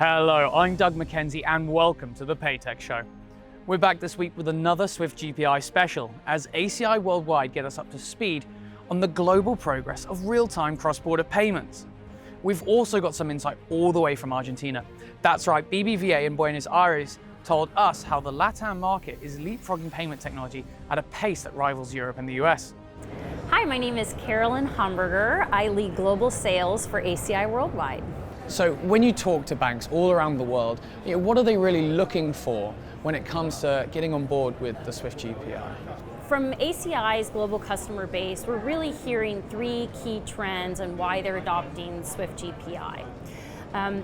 Hello, I'm Doug Mackenzie and welcome to the Paytech Show. We're back this week with another Swift GPI special as ACI Worldwide get us up to speed on the global progress of real-time cross-border payments. We've also got some insight all the way from Argentina. That's right, BBVA in Buenos Aires told us how the LATAM market is leapfrogging payment technology at a pace that rivals Europe and the US. Hi, my name is Carolyn Hamburger. I lead global sales for ACI Worldwide. So when you talk to banks all around the world, what are they really looking for when it comes to getting on board with the Swift GPI? From ACI's global customer base, we're really hearing three key trends on why they're adopting Swift GPI.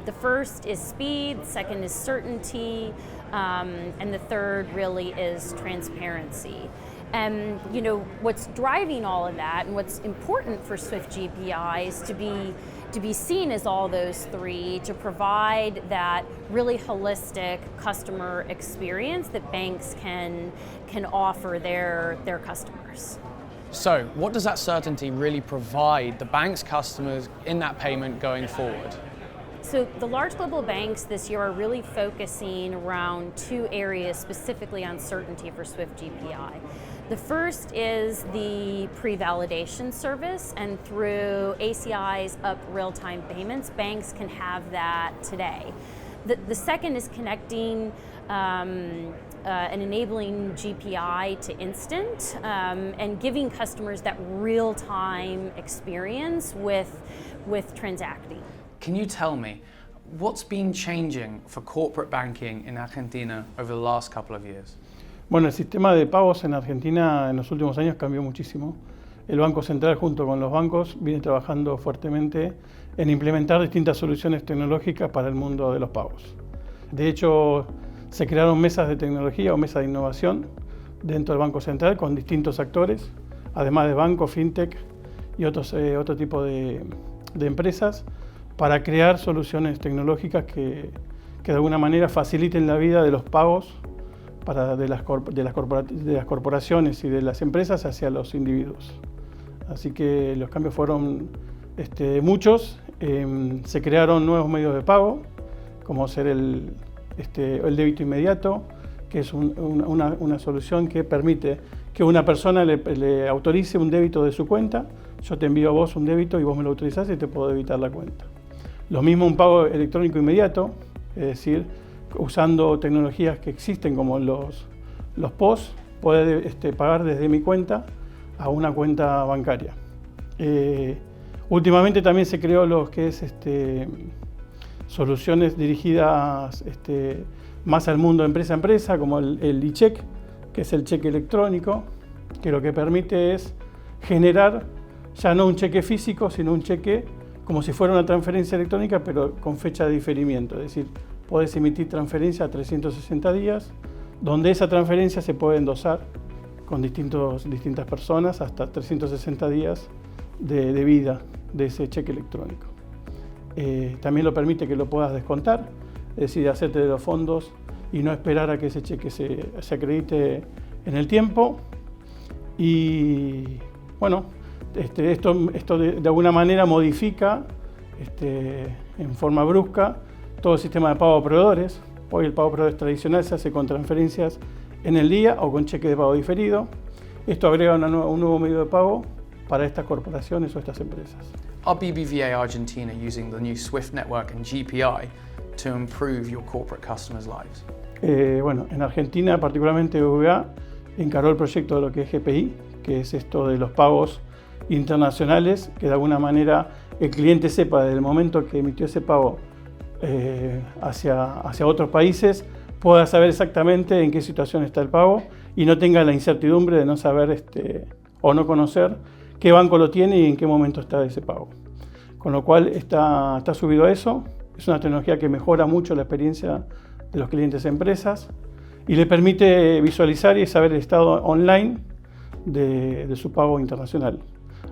The first is speed, second is certainty, and the third really is transparency. And what's driving all of that and what's important for Swift GPI is to be seen as all those three, to provide that really holistic customer experience that banks can offer their customers. So what does that certainty really provide the bank's customers in that payment going forward? So the large global banks this year are really focusing around two areas specifically on certainty for Swift GPI. The first is the pre-validation service, and through ACI's Realtime Payments, banks can have that today. The second is connecting and enabling GPI to instant and giving customers that real-time experience with transacting. Can you tell me what's been changing for corporate banking in Argentina over the last couple of years? Bueno, el sistema de pagos en Argentina en los últimos años cambió muchísimo. El Banco Central junto con los bancos viene trabajando fuertemente en implementar distintas soluciones tecnológicas para el mundo de los pagos. De hecho, se crearon mesas de tecnología o mesas de innovación dentro del Banco Central con distintos actores, además de bancos, Fintech y otro tipo de empresas, para crear soluciones tecnológicas que de alguna manera faciliten la vida de los pagos de las corporaciones y de las empresas hacia los individuos. Así que los cambios fueron muchos. Se crearon nuevos medios de pago, como ser el débito inmediato, que es una solución que permite que una persona le autorice un débito de su cuenta. Yo te envío a vos un débito y vos me lo autorizás y te puedo debitar la cuenta. Lo mismo un pago electrónico inmediato, es decir, usando tecnologías que existen como los POS, poder pagar desde mi cuenta a una cuenta bancaria. Últimamente también se creó lo que es soluciones dirigidas más al mundo de empresa a empresa, como el e-check, que es el cheque electrónico, que lo que permite es generar ya no un cheque físico, sino un cheque como si fuera una transferencia electrónica, pero con fecha de diferimiento. Es decir, podés emitir transferencia a 360 días, donde esa transferencia se puede endosar con distintas personas hasta 360 días de vida de ese cheque electrónico. También lo permite que lo puedas descontar, es decir, hacerte de los fondos y no esperar a que ese cheque se acredite en el tiempo. Y bueno, esto de alguna manera modifica en forma brusca todo el sistema de pago a proveedores. Hoy el pago a proveedores tradicional se hace con transferencias en el día o con cheque de pago diferido. Esto agrega un nuevo medio de pago para estas corporaciones o estas empresas. Are BBVA Argentina using the new Swift network and GPI to improve your corporate customers' lives? Bueno, en Argentina, particularmente BBVA, encaró el proyecto de lo que es GPI, que es esto de los pagos internacionales, que de alguna manera el cliente sepa desde el momento que emitió ese pago hacia otros países, pueda saber exactamente en qué situación está el pago y no tenga la incertidumbre de no saber o no conocer qué banco lo tiene y en qué momento está ese pago. Con lo cual está subido a eso. Es una tecnología que mejora mucho la experiencia de los clientes e empresas y le permite visualizar y saber el estado online de su pago internacional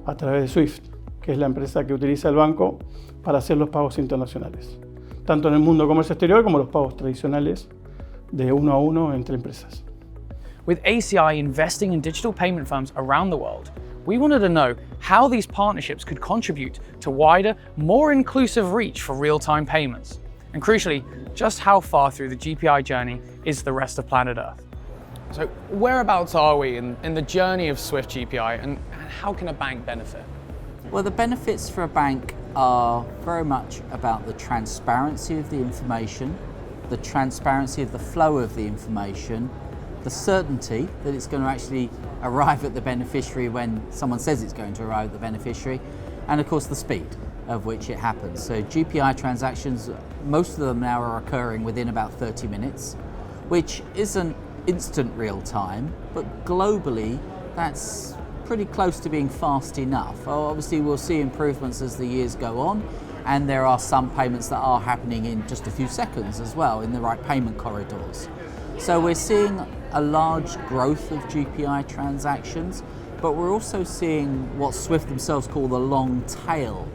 a través de Swift, que es la empresa que utiliza el banco para hacer los pagos internacionales, tanto en el mundo comercio exterior como los pagos tradicionales de uno a uno entre empresas. With ACI investing in digital payment firms around the world, we wanted to know how these partnerships could contribute to wider, more inclusive reach for real-time payments. And crucially, just how far through the GPI journey is the rest of planet Earth? So whereabouts are we in the journey of Swift GPI, and how can a bank benefit? Well, the benefits for a bank are very much about the transparency of the information, the transparency of the flow of the information, the certainty that it's going to actually arrive at the beneficiary when someone says it's going to arrive at the beneficiary, and of course the speed of which it happens. So GPI transactions, most of them now are occurring within about 30 minutes, which isn't instant real time, but globally that's pretty close to being fast enough. Obviously we'll see improvements as the years go on, and there are some payments that are happening in just a few seconds as well in the right payment corridors. So we're seeing a large growth of GPI transactions, but we're also seeing what Swift themselves call the long tail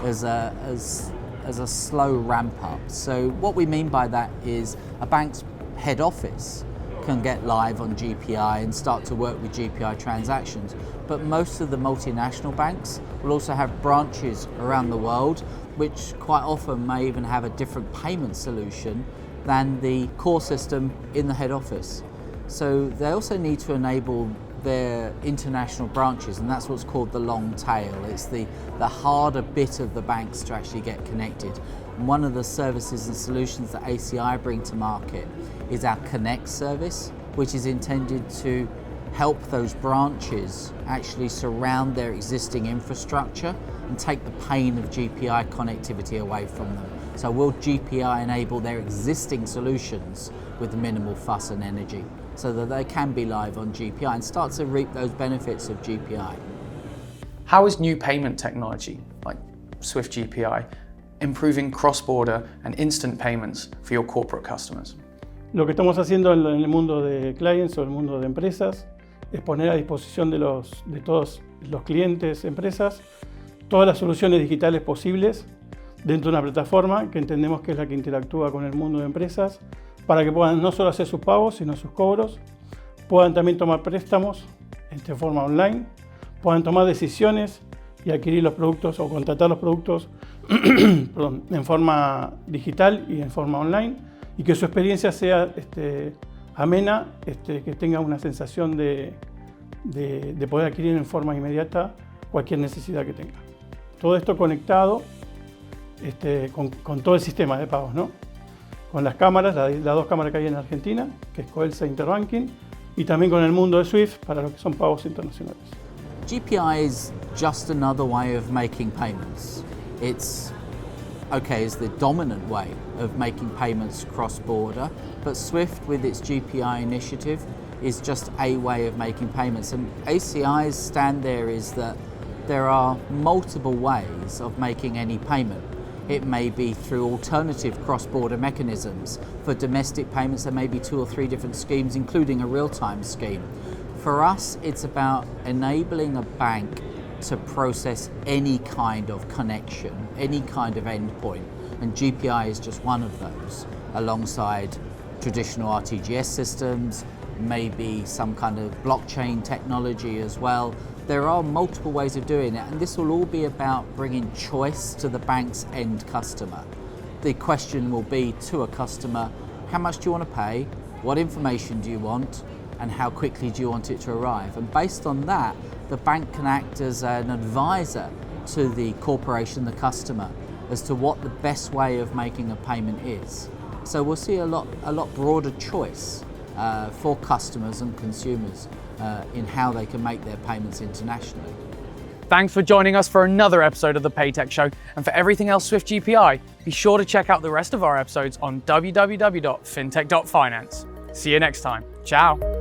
as a slow ramp up. So what we mean by that is a bank's head office can get live on GPI and start to work with GPI transactions, but most of the multinational banks will also have branches around the world, which quite often may even have a different payment solution than the core system in the head office. So they also need to enable their international branches, and that's what's called the long tail. It's the harder bit of the banks to actually get connected. And one of the services and solutions that ACI bring to market is our Connect service, which is intended to help those branches actually surround their existing infrastructure and take the pain of GPI connectivity away from them. So will GPI enable their existing solutions with minimal fuss and energy so that they can be live on GPI and start to reap those benefits of GPI. How is new payment technology, like Swift GPI, improving cross-border and instant payments for your corporate customers? Lo que estamos haciendo en el mundo de clients o el mundo de empresas es poner a disposición de todos los clientes, empresas, todas las soluciones digitales posibles dentro de una plataforma que entendemos que es la que interactúa con el mundo de empresas para que puedan no solo hacer sus pagos, sino sus cobros, puedan también tomar préstamos de forma online, puedan tomar decisiones y adquirir los productos o contratar los productos en forma digital y en forma online, y que su experiencia sea amena, que tenga una sensación de poder adquirir en forma inmediata cualquier necesidad que tenga. Todo esto conectado con todo el sistema de pagos, ¿no? Con las cámaras, las dos cámaras que hay en Argentina, que es Coelsa Interbanking, y también con el mundo de Swift para lo que son pagos internacionales. GPI is just another way of making payments. It's the dominant way of making payments cross-border, but Swift with its GPI initiative is just a way of making payments. And ACI's stand there is that there are multiple ways of making any payment. It may be through alternative cross-border mechanisms. For domestic payments, there may be 2 or 3 different schemes, including a real-time scheme. For us, it's about enabling a bank to process any kind of connection, any kind of endpoint, and GPI is just one of those, alongside traditional RTGS systems, maybe some kind of blockchain technology as well. There are multiple ways of doing it, and this will all be about bringing choice to the bank's end customer. The question will be to a customer, how much do you want to pay, what information do you want, and how quickly do you want it to arrive? And based on that, the bank can act as an advisor to the corporation, the customer, as to what the best way of making a payment is. So we'll see a lot broader choice for customers and consumers in how they can make their payments internationally. Thanks for joining us for another episode of the Paytech Show. And for everything else Swift GPI, be sure to check out the rest of our episodes on www.fintech.finance. See you next time. Ciao.